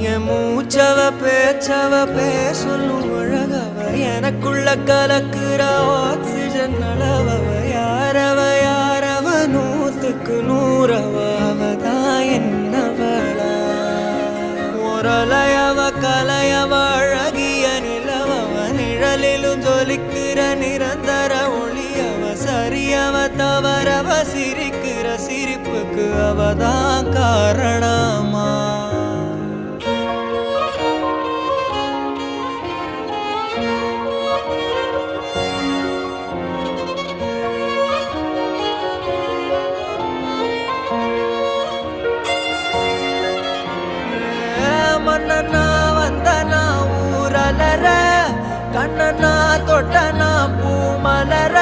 என் மூச்சவ பேச்சவ பேசலும் அழகவ எனக்குள்ள கலக்குற ஆக்சிஜன் அளவவ யாரவ நூத்துக்கு நூறவ அவதான் என்னவளா ஒரலையவ கலையவ அழகிய நிலவவ நிழலிலும் ஜொலிக்கிற நிரந்தர ஒளியவ சரியவ தவறவ சிரிக்கிற சிரிப்புக்கு அவதான் காரணமா மன்னனா வந்தனா ஊரலர கண்ணனா தொட்டனா பூ மலர